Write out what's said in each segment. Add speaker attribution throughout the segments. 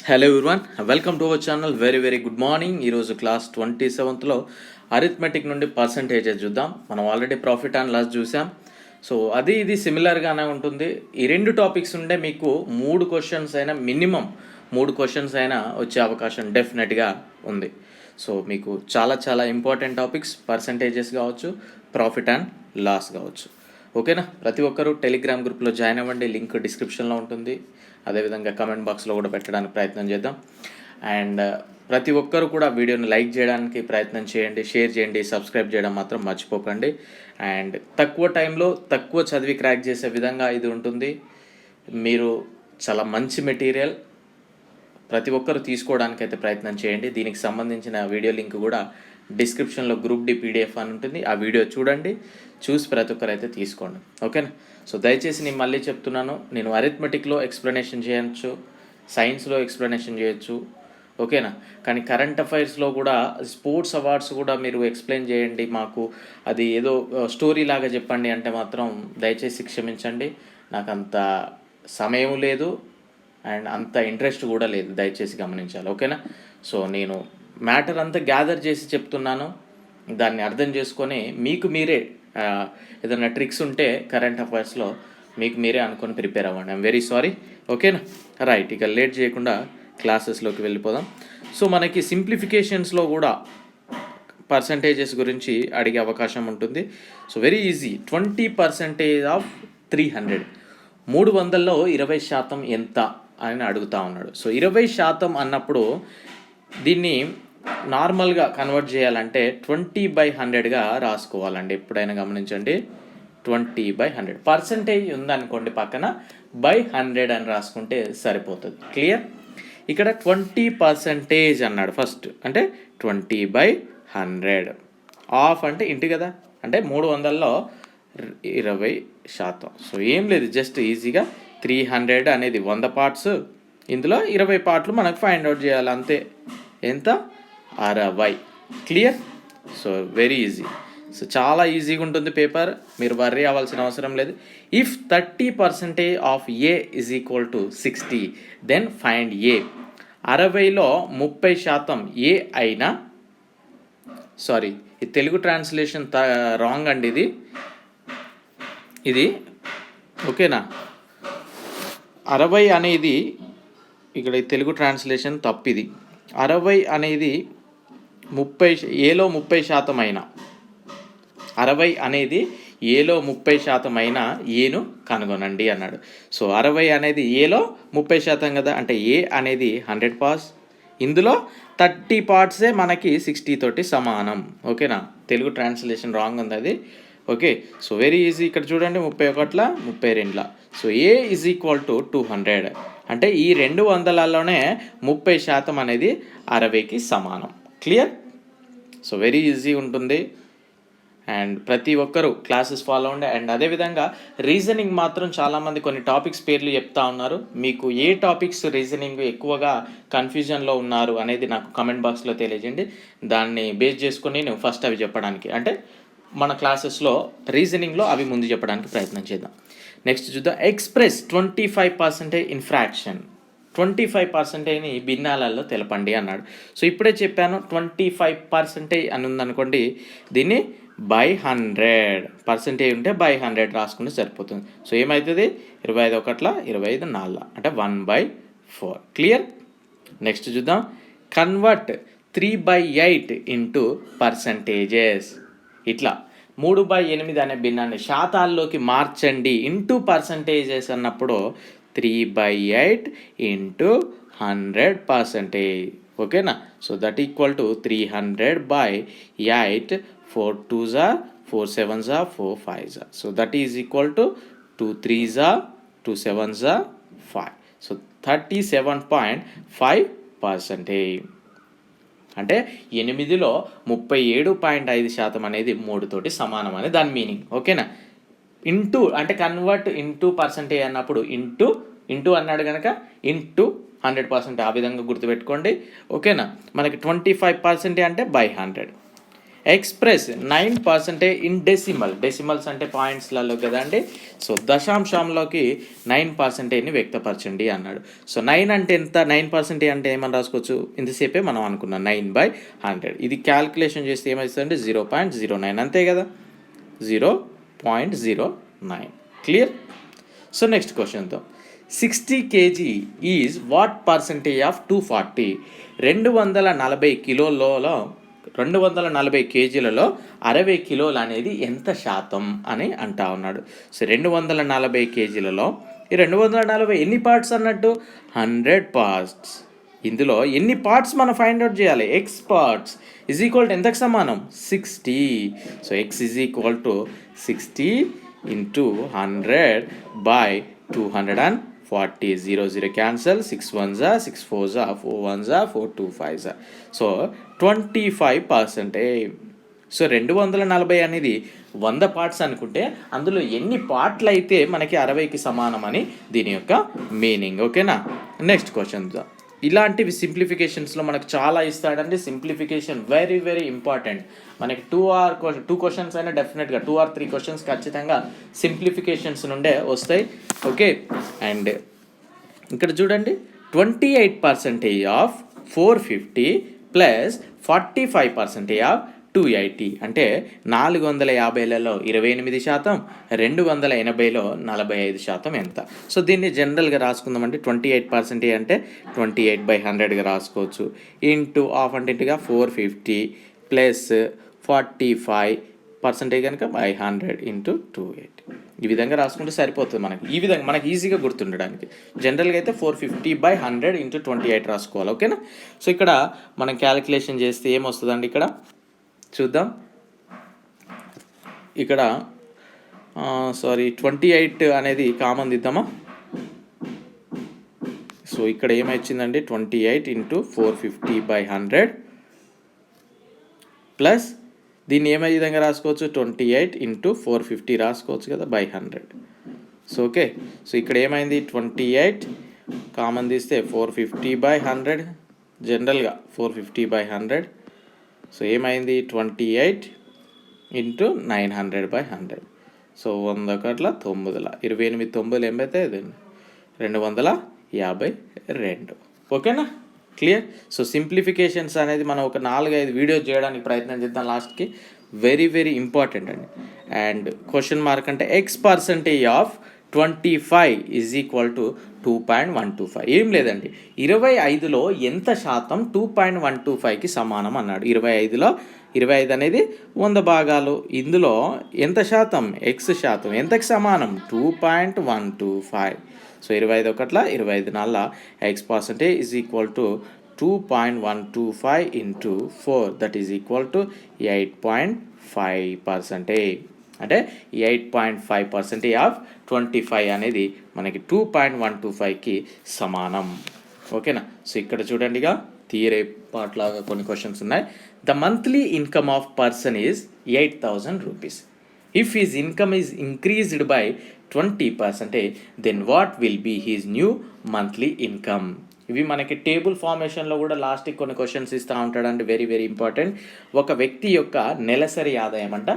Speaker 1: Hello everyone, welcome to our channel. Very good morning. ఈరోజు class 27లో arithmetic నుండి percentages చూద్దాం. మనం ఆల్రెడీ ప్రాఫిట్ అండ్ లాస్ చూసాం. So అది ఇది సిమిలర్గానే ఉంటుంది. ఈ రెండు టాపిక్స్ ఉండే మీకు మినిమం మూడు క్వశ్చన్స్ అయినా వచ్చే అవకాశం డెఫినెట్గా ఉంది. సో మీకు చాలా ఇంపార్టెంట్ టాపిక్స్, పర్సంటేజెస్ కావచ్చు, ప్రాఫిట్ అండ్ లాస్ కావచ్చు. ఓకేనా? ప్రతి ఒక్కరూ టెలిగ్రామ్ గ్రూప్లో జాయిన్ అవ్వండి. లింక్ డిస్క్రిప్షన్లో ఉంటుంది. అదేవిధంగా కమెంట్ బాక్స్లో కూడా పెట్టడానికి ప్రయత్నం చేద్దాం. అండ్ ప్రతి ఒక్కరు కూడా వీడియోని లైక్ చేయడానికి ప్రయత్నం చేయండి, షేర్ చేయండి, సబ్స్క్రైబ్ చేయడం మాత్రం మర్చిపోకండి. అండ్ తక్కువ టైంలో తక్కువ చదివి క్రాక్ చేసే విధంగా ఇది ఉంటుంది. మీరు చాలా మంచి మెటీరియల్ ప్రతి ఒక్కరు తీసుకోవడానికి అయితే ప్రయత్నం చేయండి. దీనికి సంబంధించిన వీడియో లింక్ కూడా డిస్క్రిప్షన్లో గ్రూప్ డి పీడిఎఫ్ అని ఉంటుంది. ఆ వీడియో చూడండి, చూసి ప్రతి ఒక్కరు అయితే తీసుకోండి. ఓకేనా? సో దయచేసి నేను మళ్ళీ చెప్తున్నాను, నేను అరిథమెటిక్లో ఎక్స్ప్లెనేషన్ చేయొచ్చు, సైన్స్లో ఎక్స్ప్లెనేషన్ చేయొచ్చు. ఓకేనా? కానీ కరెంట్ అఫైర్స్లో కూడా, స్పోర్ట్స్ అవార్డ్స్ కూడా మీరు ఎక్స్ప్లెయిన్ చేయండి, మాకు అది ఏదో స్టోరీ లాగా చెప్పండి అంటే మాత్రం దయచేసి క్షమించండి. నాకు అంత సమయం లేదు అండ్ అంత ఇంట్రెస్ట్ కూడా లేదు, దయచేసి గమనించాలి. ఓకేనా? సో నేను మ్యాటర్ అంతా గ్యాదర్ చేసి చెప్తున్నాను, దాన్ని అర్థం చేసుకొని మీకు మీరే ఏదైనా ట్రిక్స్ ఉంటే కరెంట్ అఫైర్స్లో మీకు మీరే అనుకొని ప్రిపేర్ అవ్వండి. I'm very sorry. ఓకేనా? రైట్, ఇక లేట్ చేయకుండా క్లాసెస్లోకి వెళ్ళిపోదాం. సో మనకి సింప్లిఫికేషన్స్లో కూడా పర్సంటేజెస్ గురించి అడిగే అవకాశం ఉంటుంది. So very easy. 20% ఆఫ్ 300, 300లో 20% ఎంత అని అడుగుతూ ఉన్నాడు. సో 20% అన్నప్పుడు దీన్ని నార్మల్గా కన్వర్ట్ చేయాలంటే 20/100గా రాసుకోవాలండి. ఎప్పుడైనా గమనించండి, 20/100. పర్సంటేజ్ ఉందనుకోండి పక్కన, బై 100 అని రాసుకుంటే సరిపోతుంది. క్లియర్? ఇక్కడ 20% అన్నాడు ఫస్ట్, అంటే 20/100. ఆఫ్ అంటే ఇంటి కదా, అంటే 300లో 20%. సో ఏం లేదు, జస్ట్ ఈజీగా 300 అనేది 100 పార్ట్స్, ఇందులో 20 పార్ట్లు మనకు ఫైండ్ అవుట్ చేయాలి, అంతే. ఎంత? 60. Clear? So very easy. So చాలా ఈజీగా ఉంటుంది పేపర్, మీరు వర్రీ అవ్వాల్సిన అవసరం లేదు. If 30% of A is equal to 60, then find A. 60లో 30% ఏ అయినా, సారీ ఈ తెలుగు ట్రాన్స్లేషన్ రాంగ్ అండి, ఇది ఓకేనా? 60 అనేది ఇక్కడ తెలుగు ట్రాన్స్లేషన్ తప్పిది. 60 అనేది 30% అయినా, 60 అనేది ఏలో 30% అయినా ఏను కనుగొనండి అన్నాడు. సో 60 అనేది ఏలో 30% కదా, అంటే ఏ అనేది 100 పార్ట్స్, ఇందులో 30 పార్ట్సే మనకి 60 తోటి సమానం. ఓకేనా? తెలుగు ట్రాన్స్లేషన్ రాంగ్ ఉంది అది. Okay, so very easy. ఇక్కడ చూడండి, 31, 32. So A is equal to 200, అంటే ఈ 200లోనే 30% అనేది 60కి సమానం. క్లియర్? సో వెరీ ఈజీ ఉంటుంది. అండ్ ప్రతి ఒక్కరు క్లాసెస్ ఫాలో అవ్వండి. అండ్ అదేవిధంగా రీజనింగ్ మాత్రం చాలామంది కొన్ని టాపిక్స్ పేర్లు చెప్తా ఉన్నారు. మీకు ఏ టాపిక్స్ రీజనింగ్ ఎక్కువగా కన్ఫ్యూజన్లో ఉన్నారు అనేది నాకు కమెంట్ బాక్స్లో తెలియజేయండి. దాన్ని బేస్ చేసుకొని నేను ఫస్ట్ అవి చెప్పడానికి, అంటే మన క్లాసెస్లో రీజనింగ్లో అవి ముందు చెప్పడానికి ప్రయత్నం చేద్దాం. నెక్స్ట్ చూద్దాం. Express 25% in fraction. 25%ని భిన్నాలలో తెలపండి అన్నాడు. సో ఇప్పుడే చెప్పాను, 25% అని ఉందనుకోండి, దీన్ని బై 100% ఉంటే బై 100 రాసుకుంటే సరిపోతుంది. సో ఏమవుతుంది? 25 1 25 4, అంటే 1/4. క్లియర్? నెక్స్ట్ చూద్దాం. Convert 3/8 into percentages. ఇట్లా 3/8 అనే భిన్నాన్ని శాతాల్లోకి మార్చండి ఇంటూ పర్సంటేజెస్ అన్నప్పుడు 3/8 ఇంటూ 100%. ఓకేనా? So that equal to 300/8. 4 2s are 4 7s are 4 5s are. So that is equal to 2 3s are 2 7s are 5. So 37.5%. అంటే 8లో 37.5% అనేది 3 తోటి సమానం అని దాని మీనింగ్. ఓకేనా? ఇంటూ అంటే కన్వర్ట్ ఇంటూ పర్సంటేజ్ అన్నప్పుడు ఇంటూ అన్నాడు కనుక ఇంటూ 100%, ఆ విధంగా గుర్తుపెట్టుకోండి. ఓకేనా? మనకి 25% అంటే బై 100. ఎక్స్ప్రెస్ 9% ఇన్ డెసిమల్స్ అంటే పాయింట్స్లలో కదండి. సో దశాంశంలోకి 9%ని వ్యక్తపరచండి అన్నాడు. సో 9 అంటే ఎంత, 9% అంటే ఏమని రాసుకోవచ్చు, ఇంతసేపే మనం అనుకున్నాం 9/100. ఇది క్యాల్కులేషన్ చేస్తే ఏమవుతుందంటే 0.09, అంతే కదా, 0.09. క్లియర్. సో నెక్స్ట్ క్వశ్చన్తో 60 kg is what percentage of 240. 240 కిలోలలో 240 కేజీలలో 60 కిలోలు అనేది ఎంత శాతం అని అంటా ఉన్నాడు. సో 240 కేజీలలో ఈ 240 ఎన్ని పార్ట్స్ అన్నట్టు, 100 పార్ట్స్. ఇందులో ఎన్ని పార్ట్స్ మనం ఫైండ్ అవుట్ చేయాలి, X parts is equal to ఎంతకు సమానం, 60. So x is equal to 60 into 100/240. 0 cancel, 6 1s 6 4s 4 1s 4 2 5s. So 25%. So 240 అనేది 100 పార్ట్స్ అనుకుంటే అందులో ఎన్ని పార్ట్లు అయితే మనకి 60కి సమానం అని దీని యొక్క మీనింగ్. ఓకేనా. Next question. ఇలాంటివి సింప్లిఫికేషన్స్లో మనకు చాలా ఇస్తాడండి. Simplification very very important. మనకి 2 క్వశ్చన్స్ అయినా డెఫినెట్గా 2 or 3 క్వశ్చన్స్ ఖచ్చితంగా సింప్లిఫికేషన్స్ నుండే వస్తాయి. ఓకే. అండ్ ఇక్కడ చూడండి, 28% ఆఫ్ 450 ప్లస్ 45% ఆఫ్ 280 అంటే 450లలో 28%, 280లో 45% ఎంత. సో దీన్ని జనరల్గా రాసుకుందామంటే 28% అంటే 28/100గా రాసుకోవచ్చు. ఇంటూ హాఫ్ అంటే 450 ప్లస్ 45% కనుక 100 ఇంటూ 280. ఈ విధంగా రాసుకుంటే సరిపోతుంది మనకి. ఈ విధంగా మనకి ఈజీగా గుర్తుండడానికి జనరల్గా అయితే 450/100 ఇంటూ 28 రాసుకోవాలి. ఓకేనా. సో ఇక్కడ మనం క్యాలిక్యులేషన్ చేస్తే ఏమొస్తుందండి, ఇక్కడ చూద్దాం. ఇక్కడ 28 అనేది కామన్ దిద్దామా. సో ఇక్కడ ఏమొచ్చిందండి, 28 ఇంటూ 450/100 ప్లస్ దీన్ని ఏమై విధంగా రాసుకోవచ్చు, 28 ఇంటూ 450 రాసుకోవచ్చు కదా, 100. So okay. సో ఇక్కడ ఏమైంది, 28 కామన్ తీస్తే 450/100, జనరల్గా 450/100. సో ఏమైంది, 28 ఇంటూ 900/100. సో 100 కట్ల 9, 28 9 ఏమైతే 252. ఓకేనా. క్లియర్. సో సింప్లిఫికేషన్స్ అనేది మనం ఒక 4-5 వీడియోస్ చేయడానికి ప్రయత్నం చేద్దాం లాస్ట్కి. వెరీ వెరీ ఇంపార్టెంట్ అండి. అండ్ క్వశ్చన్ మార్క్ అంటే X percentage of 25 is equal to 2.125. ఏం లేదండి, 25లో ఎంత శాతం 2.125కి సమానం అన్నాడు. 25లో 25 అనేది 100 భాగాలు. ఇందులో ఎంత శాతం, ఎక్స్ శాతం ఎంతకి సమానం, 2.125. సో 25 ఒకట్ల 25 నాళ్ళ x percentage is equal to 2.125 into 4, that is equal to 8.5%. అంటే 8.5% ఆఫ్ 25 అనేది మనకి 2.125కి సమానం. ఓకేనా. సో ఇక్కడ చూడండిగా థియరీ పార్ట్ లాగా కొన్ని క్వశ్చన్స్ ఉన్నాయి. The monthly income of person is 8,000 rupees. If his income is increased by 20%, then what will be his new monthly income. ఇవి మనకి టేబుల్ ఫార్మేషన్లో కూడా లాస్ట్కి కొన్ని క్వశ్చన్స్ ఇస్తూ ఉంటాడంటే వెరీ వెరీ ఇంపార్టెంట్. ఒక వ్యక్తి యొక్క నెలసరి ఆదాయం అంట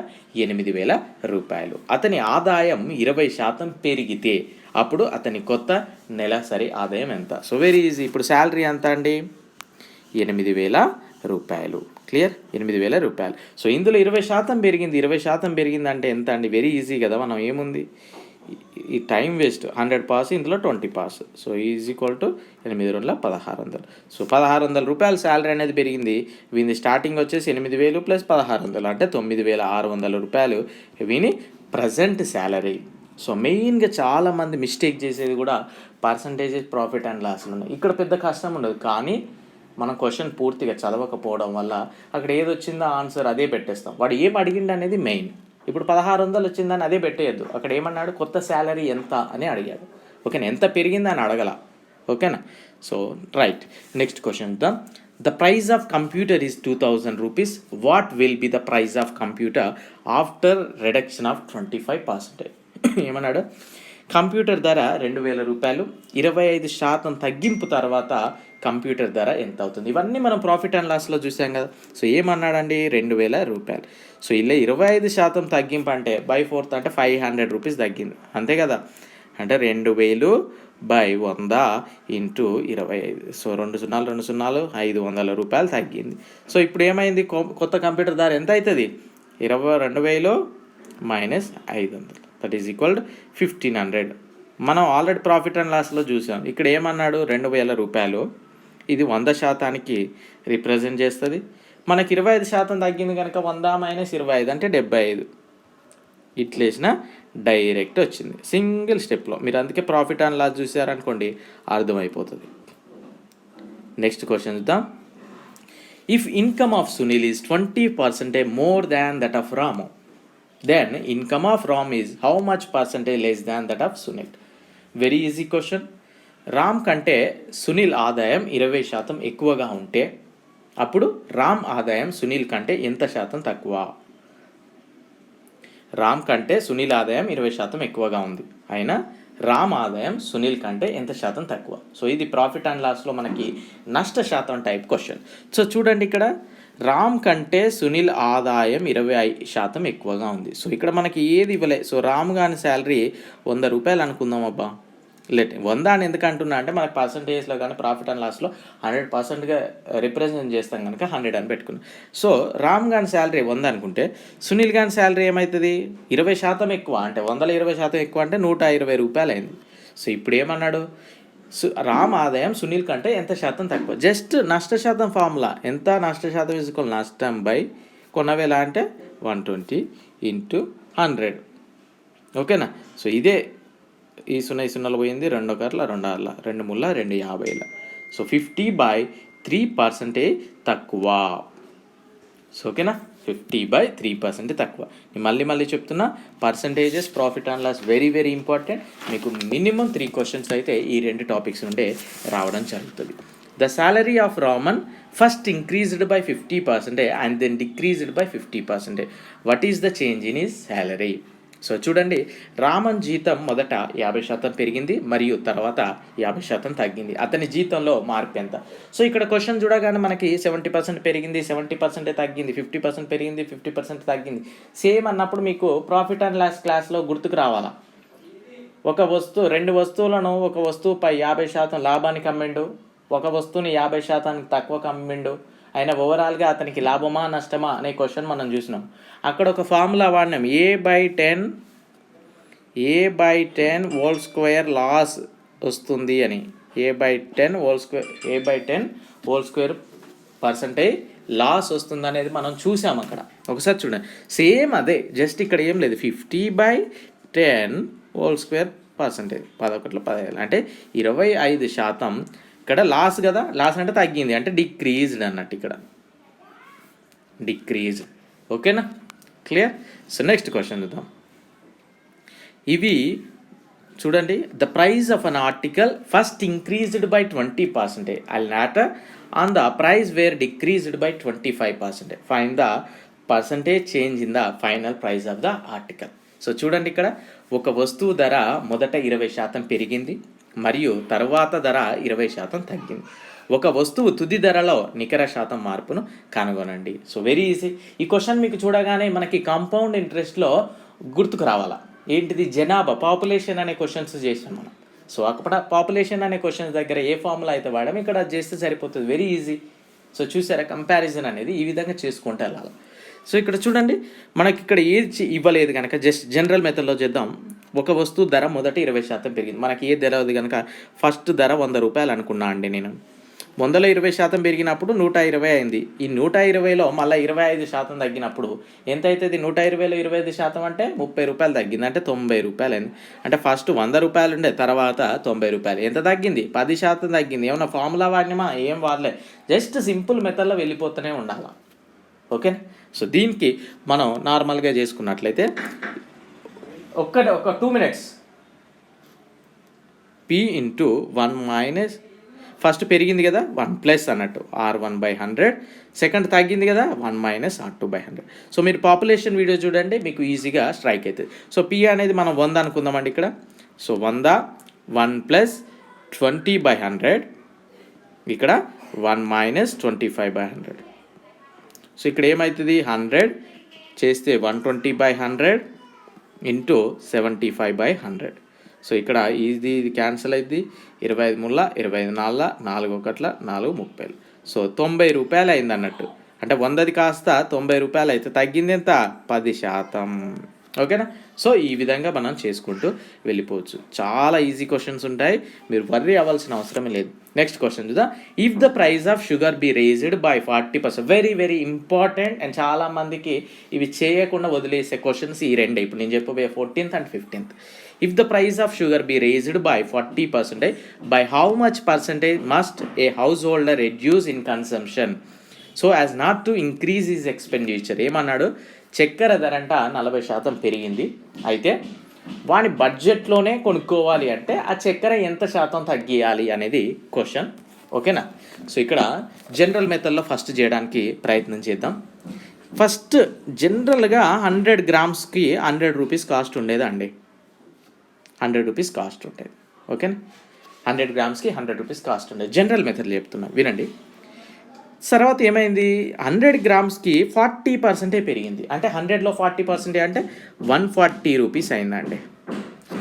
Speaker 1: 8,000 రూపాయలు. అతని ఆదాయం 20% పెరిగితే అప్పుడు అతని కొత్త నెలసరి ఆదాయం ఎంత. So very easy. ఇప్పుడు శాలరీ ఎంత అండి, 8,000 రూపాయలు. క్లియర్, 8,000 రూపాయలు. సో ఇందులో 20% పెరిగింది. 20% పెరిగింది అంటే ఎంత అండి, వెరీ ఈజీ కదా. మనం ఏముంది, ఈ టైం వేస్ట్, 100 పాస్ ఇందులో 20 pass. So is equal to 8 రోజుల 1,600. సో 1,600 రూపాయలు శాలరీ అనేది పెరిగింది. వీని స్టార్టింగ్ వచ్చేసి 8,000 ప్లస్ 1,600 అంటే 9,600 రూపాయలు వీని ప్రజెంట్ శాలరీ. సో మెయిన్గా చాలామంది మిస్టేక్ చేసేది కూడా పర్సంటేజెస్ ప్రాఫిట్ అండ్ లాస్ ఉన్నాయి. ఇక్కడ పెద్ద కష్టం ఉండదు, కానీ మనం క్వశ్చన్ పూర్తిగా చదవకపోవడం వల్ల అక్కడ ఏది వచ్చిందో ఆన్సర్ అదే పెట్టేస్తాం. వాడు ఏం అడిగిండు అనేది మెయిన్. ఇప్పుడు 1,600 వచ్చిందని అదే పెట్టేయద్దు. అక్కడ ఏమన్నాడు, కొత్త శాలరీ ఎంత అని అడిగాడు. ఓకేనా, ఎంత పెరిగిందని అడగల. ఓకేనా. So right. Next question the price of computer is 2,000 rupees. What will be the price of computer after reduction of 25%. ఏమన్నాడు, కంప్యూటర్ ధర 2,000 రూపాయలు, 25% తగ్గింపు తర్వాత కంప్యూటర్ ధర ఎంత అవుతుంది? ఇవన్నీ మనం ప్రాఫిట్ అండ్ లాస్లో చూసాం కదా. సో ఏమన్నాడండి? 2,000 రూపాయలు. సో ఇలా 25% తగ్గింపు అంటే బై 4 అంటే 500 రూపీస్ తగ్గింది, అంతే కదా. అంటే 2,000 బై 100 ఇంటూ 25. సో 2 సున్నాలు 2 సున్నాలు 500 రూపాయలు తగ్గింది. సో ఇప్పుడు ఏమైంది? కొత్త కంప్యూటర్ ధర ఎంత అవుతుంది? 2,000 మైనస్ 500, దట్ ఈజ్ ఈక్వల్ 1,500. మనం ఆల్రెడీ ప్రాఫిట్ అండ్ లాస్లో చూసాం. ఇక్కడ ఏమన్నాడు? 2,000 రూపాయలు, ఇది 100% రిప్రజెంట్ చేస్తుంది. మనకి 25% తగ్గింది కనుక 100 మైనస్ 25 అంటే 75. ఇట్లేసిన డైరెక్ట్ వచ్చింది సింగిల్ స్టెప్లో. మీరు అందుకే ప్రాఫిట్ అండ్ లాస్ చూసారనుకోండి అర్థమైపోతుంది. నెక్స్ట్ క్వశ్చన్ చూద్దాం. If income of Sunil is 20% more than that of Ramu, then income of Ram is how much percentage less than that of Sunil? Very easy question. Ram కంటే సునీల్ ఆదాయం 20% ఎక్కువగా ఉంటే అప్పుడు రామ్ ఆదాయం సునీల్ కంటే ఎంత శాతం తక్కువ? రామ్ కంటే సునీల్ ఆదాయం 20% ఎక్కువగా ఉంది, అయినా రామ్ ఆదాయం సునీల్ కంటే ఎంత శాతం తక్కువ? సో ఇది ప్రాఫిట్ అండ్ లాస్లో మనకి నష్ట శాతం టైప్ క్వశ్చన్. సో చూడండి, ఇక్కడ రామ్ కంటే సునీల్ ఆదాయం 20% ఎక్కువగా ఉంది. సో ఇక్కడ మనకి ఏది ఇవ్వలే. సో రామ్ గాని శాలరీ 100 రూపాయలు అనుకుందాం. అబ్బా 100 అని ఎందుకు అంటున్నా అంటే మనకి పర్సంటేజ్లో కానీ ప్రాఫిట్ అండ్ లాస్లో 100%గా రిప్రజెంట్ చేస్తాం కనుక 100 అని పెట్టుకున్నాం. సో రామ్ గాని శాలరీ 100 అనుకుంటే సునీల్ గాని శాలరీ ఏమవుతుంది? 20% ఎక్కువ. అంటే 100లో 20% ఎక్కువ అంటే 120 రూపాయలు అయింది. సో ఇప్పుడు ఏమన్నాడు? రామ్ ఆదాయం సునీల్ కంటే ఎంత శాతం తక్కువ? జస్ట్ నష్ట శాతం ఫార్ములా. ఎంత నష్ట శాతం ఈజ్వల్ నష్టం బై కొన్నవేళ అంటే 120 ఇంటూ 100. ఓకేనా. సో ఇదే ఈ 0 పోయింది, 2 కర్ల 2 ఆర్ల 2 ముళ్ళ 2 50. సో 50/3% తక్కువ. సో ఓకేనా, 50/3% తక్కువ. నేను మళ్ళీ చెప్తున్నా, percentages profit and loss very very important. మీకు మినిమం 3 క్వశ్చన్స్ అయితే ఈ 2 టాపిక్స్ నుండే రావడం జరుగుతుంది. The salary of Raman first increased by 50% and then decreased by 50%. What is the change in his salary? So చూడండి, రామన్ జీతం మొదట 50% పెరిగింది మరియు తర్వాత 50% తగ్గింది. అతని జీతంలో మార్పు ఎంత? సో ఇక్కడ క్వశ్చన్ చూడగానే మనకి 70% పెరిగింది, 70% తగ్గింది, 50% పెరిగింది, 50% తగ్గింది. సేమ్ అన్నప్పుడు మీకు ప్రాఫిట్ అండ్ లాస్ క్లాస్లో గుర్తుకు రావాలా? ఒక వస్తువు, 2 వస్తువులను ఒక వస్తువుపై 50% లాభానికి అమ్మిండు, ఒక వస్తువుని 50% తక్కువకు అమ్మిండు. అయినా ఓవరాల్గా అతనికి లాభమా నష్టమా అనే క్వశ్చన్ మనం చూసినాం. అక్కడ ఒక ఫార్ములా వాడినాం, a/10 హోల్ స్క్వేర్ లాస్ వస్తుంది అని. a/10 whole square percentage loss వస్తుంది అనేది మనం చూసాం అక్కడ. ఒకసారి చూడండి, సేమ్ అదే, జస్ట్ ఇక్కడ ఏం లేదు. 50/10 హోల్ స్క్వేర్ పర్సంటేజ్ 11/15 అంటే 25%. ఇక్కడ లాస్ కదా, లాస్ అంటే తగ్గింది, అంటే డిక్రీజ్డ్ అన్నట్టు. ఇక్కడ డిక్రీజ్డ్. ఓకేనా, క్లియర్. సో నెక్స్ట్ క్వశ్చన్ చూద్దాం. ఇవి చూడండి, the price of an article first increased by 20% and later on the price were decreased by 25%. Find the percentage change in the final price of the article. So చూడండి, ఇక్కడ ఒక వస్తువు ధర మొదట 20% పెరిగింది మరియు తర్వాత ధర 20% తగ్గింది. ఒక వస్తువు తుది ధరలో నికర శాతం మార్పును కనుగొనండి. So very easy. ఈ క్వశ్చన్ మీకు చూడగానే మనకి కాంపౌండ్ ఇంట్రెస్ట్లో గుర్తుకు రావాలా? ఏంటిది? జనాభా, పాపులేషన్ అనే క్వశ్చన్స్ చేసాం మనం. సో అక్కడ పాపులేషన్ అనే క్వశ్చన్స్ దగ్గర ఏ ఫార్ములా అయితే వాడడం, ఇక్కడ అది చేస్తే సరిపోతుంది. Very easy. సో చూసారా, కంపారిజన్ అనేది ఈ విధంగా చేసుకుంటే వెళ్ళాలి. సో ఇక్కడ చూడండి, మనకి ఇక్కడ ఏది ఇవ్వలేదు కనుక జస్ట్ జనరల్ మెథడ్లో చేద్దాం. ఒక వస్తువు ధర మొదట 20% పెరిగింది. మనకి ఏది తెలియదు కనుక ఫస్ట్ ధర 100 రూపాయలు అనుకున్నా అండి నేను. 100లో 20% పెరిగినప్పుడు 120 అయింది. ఈ 120లో మళ్ళీ 25% తగ్గినప్పుడు ఎంత అవుతుంది? 120లో 25% అంటే 30 రూపాయలు తగ్గింది, అంటే 90 రూపాయలు అయింది. అంటే ఫస్ట్ 100 రూపాయలు ఉండే, తర్వాత 90 రూపాయలు. ఎంత తగ్గింది? 10% తగ్గింది. ఏమన్నా ఫార్ములా వాడినామా? ఏం వాడలే, జస్ట్ సింపుల్ మెథడ్లో వెళ్ళిపోతూనే ఉండాలి. ఓకే. సో దీనికి మనం నార్మల్గా చేసుకున్నట్లయితే ఒక 2 minutes p into 1 minus, first పెరిగింది కదా 1 ప్లస్ అన్నట్టు R1/100, సెకండ్ తగ్గింది కదా 1 మైనస్ R2/100. సో మీరు పాపులేషన్ వీడియో చూడండి, మీకు ఈజీగా స్ట్రైక్ అవుతుంది. సో p అనేది మనం 100 అనుకుందామండి. ఇక్కడ సో 100 1 ప్లస్ 20/100, ఇక్కడ 1 మైనస్ 25/100. సో ఇక్కడ ఏమవుతుంది 100 చేస్తే 120/100 ఇంటూ 75/100. సో ఇక్కడ ఇది క్యాన్సిల్ అయింది. 25 ముళ్ళ 25 నాలుగు 4 ఒకట్ల 4 30. సో 90 రూపాయలు అయింది అన్నట్టు. అంటే 100ది కాస్త 90 రూపాయలు అయితే తగ్గింది ఎంత 10%. ఓకేనా. సో ఈ విధంగా మనం చేసుకుంటూ వెళ్ళిపోవచ్చు. చాలా ఈజీ క్వశ్చన్స్ ఉంటాయి, మీరు వర్రీ అవ్వాల్సిన అవసరమే లేదు. నెక్స్ట్ క్వశ్చన్ చూద్దాం. If the price of sugar be raised by 40%. Very very important and చాలామందికి ఇవి చేయకుండా వదిలేసే క్వశ్చన్స్ ఈ రెండే ఇప్పుడు నేను చెప్పబోయే 14th and 15th. If the price of sugar be raised by 40%, by how much percentage must a householder reduce in consumption so as not to increase his expenditure? ఏమన్నాడు, చక్కెర ధర అంట 40% పెరిగింది, అయితే వాని బడ్జెట్లోనే కొనుక్కోవాలి అంటే ఆ చక్కెర ఎంత శాతం తగ్గియాలి అనేది క్వశ్చన్. ఓకేనా. సో ఇక్కడ జనరల్ మెథడ్లో ఫస్ట్ చేయడానికి ప్రయత్నం చేద్దాం. ఫస్ట్ జనరల్గా 100 గ్రామ్స్కి 100 రూపీస్ కాస్ట్ ఉండేదండి. 100 రూపీస్ కాస్ట్ ఉంటుంది. ఓకేనా. 100 గ్రామ్స్కి 100 రూపీస్ కాస్ట్ ఉండేది. జనరల్ మెథడ్ చెప్తున్నా వినండి. తర్వాత ఏమైంది, 100 గ్రామ్స్కి 40% పెరిగింది. అంటే 100లో 40% అంటే 140 రూపీస్ అయిందండి.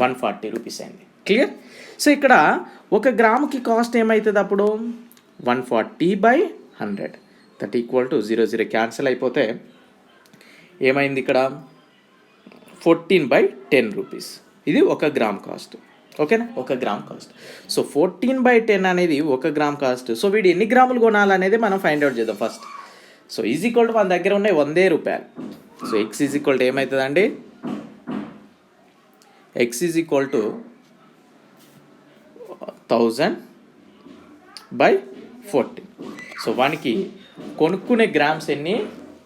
Speaker 1: 140 రూపీస్ అయింది. క్లియర్. సో ఇక్కడ 1 గ్రాముకి కాస్ట్ ఏమవుతుంది అప్పుడు 140/100 దట్ ఈక్వల్ టు 0 క్యాన్సిల్ అయిపోతే ఏమైంది ఇక్కడ 14/10 రూపీస్. ఇది 1 గ్రామ్ కాస్ట్. ఓకేనా, 1 గ్రామ్ కాస్ట్. సో 14/10 అనేది 1 గ్రామ్ కాస్ట్. సో వీడు ఎన్ని గ్రాములు కొనాలనేది మనం ఫైండ్ అవుట్ చేద్దాం first. So is equal to మన దగ్గర ఉన్నాయి 100 రూపాయలు. So x is equal to ఏమవుతుందండి, x is equal to 1000/14. So వానికి కొనుక్కునే గ్రామ్స్ ఎన్ని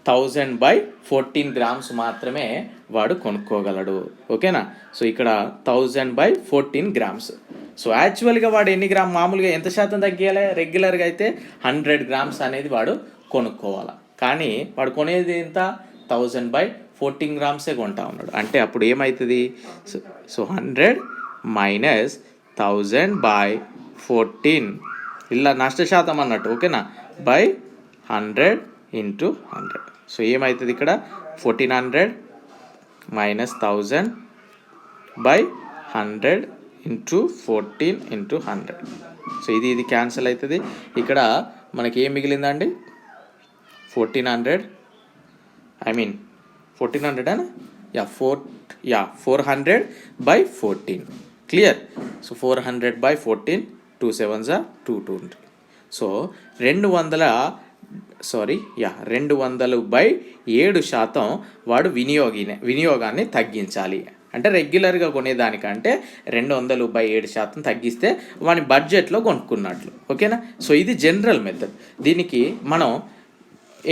Speaker 1: 1000/14 గ్రామ్స్ మాత్రమే వాడు కొనుక్కోగలడు. ఓకేనా. సో ఇక్కడ 1000/14 గ్రామ్స్. సో యాక్చువల్గా వాడు ఎన్ని గ్రామ్ మామూలుగా ఎంత శాతం తగ్గియాలి, రెగ్యులర్గా అయితే 100 గ్రామ్స్ అనేది వాడు కొనుక్కోవాలి. కానీ వాడు కొనేది ఎంత 1000/14 గ్రామ్సే కొంటా ఉన్నాడు. అంటే అప్పుడు ఏమవుతుంది, సో 100 మైనస్ 1000/14 ఇలా నష్టశాతం అన్నట్టు. ఓకేనా, బై 100 ఇంటూ 100. సో ఏమవుతుంది ఇక్కడ 1400 మైనస్ 1000/100 ఇంటూ 14 ఇంటూ 100. సో ఇది క్యాన్సిల్ అవుతుంది. ఇక్కడ మనకి ఏం మిగిలిందండి 1400, ఐ మీన్ 1400 అనా 400/14. Clear. So 400/14 2 7s are 220. So 200/7% వాడు వినియోగాన్ని తగ్గించాలి. అంటే రెగ్యులర్గా కొనేదానికంటే 200/7% తగ్గిస్తే వాని బడ్జెట్లో కొనుక్కున్నట్లు. ఓకేనా. సో ఇది జనరల్ మెథడ్. దీనికి మనం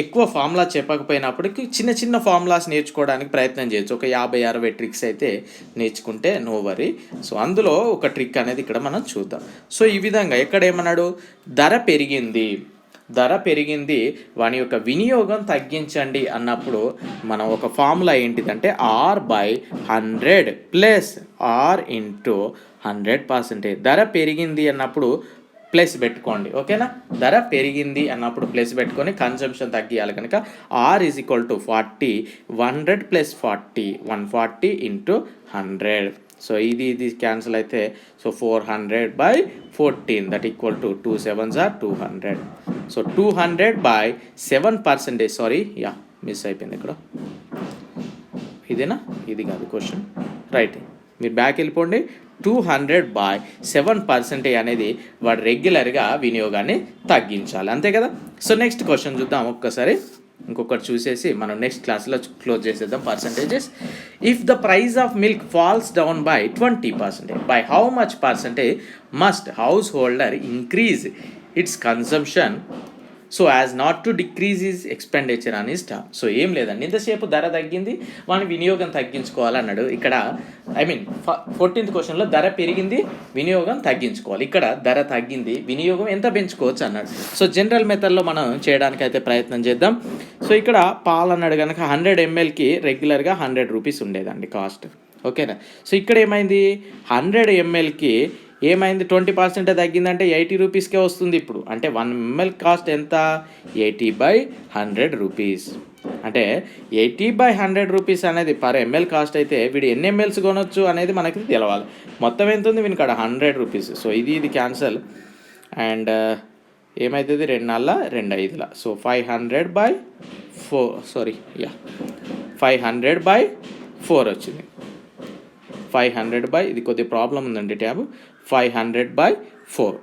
Speaker 1: ఎక్కువ ఫార్ములా చెప్పకపోయినప్పటికీ చిన్న చిన్న ఫార్ములాస్ నేర్చుకోవడానికి ప్రయత్నం చేయొచ్చు. ఒక 50-60 ట్రిక్స్ అయితే నేర్చుకుంటే నో వరీ. సో అందులో ఒక ట్రిక్ అనేది ఇక్కడ మనం చూద్దాం. సో ఈ విధంగా ఎక్కడ ఏమన్నాడు, ధర పెరిగింది వాని యొక్క వినియోగం తగ్గించండి అన్నప్పుడు మనం ఒక ఫార్ములా ఏంటిదంటే R/100 ప్లస్ R ఇంటూ 100%. ధర పెరిగింది అన్నప్పుడు ప్లస్ పెట్టుకోండి. ఓకేనా. ధర పెరిగింది అన్నప్పుడు ప్లస్ పెట్టుకొని కన్సంప్షన్ తగ్గియాలి కనుక R is equal to 40, 100 plus 40 140 into 100. So ఇది క్యాన్సిల్ అయితే so 400/14 that equal to 2 7s are 200. So 200/7%, miss అయిపోయింది ఇక్కడ, ఇదేనా, ఇది కాదు క్వశ్చన్, రైట్. మీరు బ్యాక్ వెళ్ళిపోండి. 200/7% అనేది వాడు రెగ్యులర్గా వినియోగాన్ని తగ్గించాలి, అంతే కదా. సో నెక్స్ట్ క్వశ్చన్ చూద్దాం ఒక్కసారి, ఇంకొకటి చూసేసి మనం నెక్స్ట్ క్లాస్లో క్లోజ్ చేసేద్దాం percentages. If the price of milk falls down by 20%, by how much percentage must householder increase its consumption so as not to decrease his expenditure అని ఇష్టం. So ఏం లేదండి, ఇంతసేపు ధర తగ్గింది వాని వినియోగం తగ్గించుకోవాలన్నాడు. ఇక్కడ ఐ మీన్ 14th క్వశ్చన్లో ధర పెరిగింది వినియోగం తగ్గించుకోవాలి, ఇక్కడ ధర తగ్గింది వినియోగం ఎంత పెంచుకోవచ్చు అన్నాడు. సో జనరల్ మెథడ్లో మనం చేయడానికి అయితే ప్రయత్నం చేద్దాం. సో ఇక్కడ పాలు అన్నాడు కనుక 100 mlకి రెగ్యులర్గా 100 రూపీస్ ఉండేదండి కాస్ట్. ఓకేనా. సో ఇక్కడ ఏమైంది 100 mlకి ఏమైంది 20% తగ్గిందంటే 80 రూపీస్కే వస్తుంది ఇప్పుడు. అంటే 1 ml కాస్ట్ ఎంత 80/100 రూపీస్. అంటే 80/100 రూపీస్ అనేది పర్ ఎంఎల్ కాస్ట్ అయితే వీడు ఎన్ని ఎంఎల్స్ కొనొచ్చు అనేది మనకి తెలవాలి. మొత్తం ఎంత ఉంది వీనికి అక్కడ 100 రూపీస్. సో ఇది క్యాన్సల్ అండ్ ఏమవుతుంది 2 4 2 5 సో 500/4 వచ్చింది. 500 ఇది కొద్దిగా ప్రాబ్లం ఉందండి tab. 500/4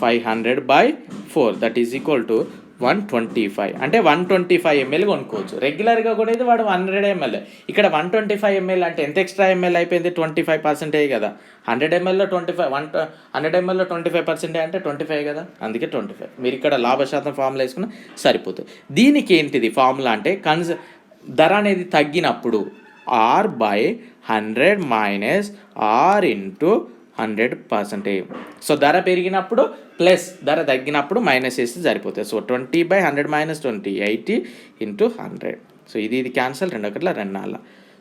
Speaker 1: 500/4 that is equal to 125. అంటే 125 ml కొనుక్కోవచ్చు. రెగ్యులర్గా కొనేది వాడు 100 ml. ఇక్కడ 125 ml అంటే ఎంత ఎక్స్ట్రా ఎంఎల్ అయిపోయింది 25% కదా. 100 mlలో 100 mlలో 25% అంటే 25 కదా, అందుకే 25. మీరు ఇక్కడ లాభశాతం ఫార్ములా వేసుకున్న సరిపోతుంది. దీనికి ఏంటిది ఫార్ములా అంటే ధర అనేది తగ్గినప్పుడు R/100 minus R into 100%. So ధర పెరిగినప్పుడు ప్లస్ ధర తగ్గినప్పుడు మైనస్ వేస్తే సరిపోతుంది. So 20/100 minus 20 80 into 100. సో ఇది క్యాన్సల్ 2 1 2 4.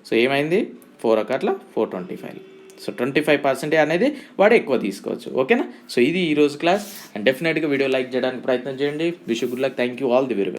Speaker 1: సో ఏమైంది 4 1 425. సో 25% అనేది వాడు ఎక్కువ తీసుకోవచ్చు. ఓకేనా. సో ఇది ఈరోజు క్లాస్ అండ్ డెఫినెట్గా వీడియో లైక్ చేయడానికి ప్రయత్నం చేయండి. Wish good luck. Thank you all the very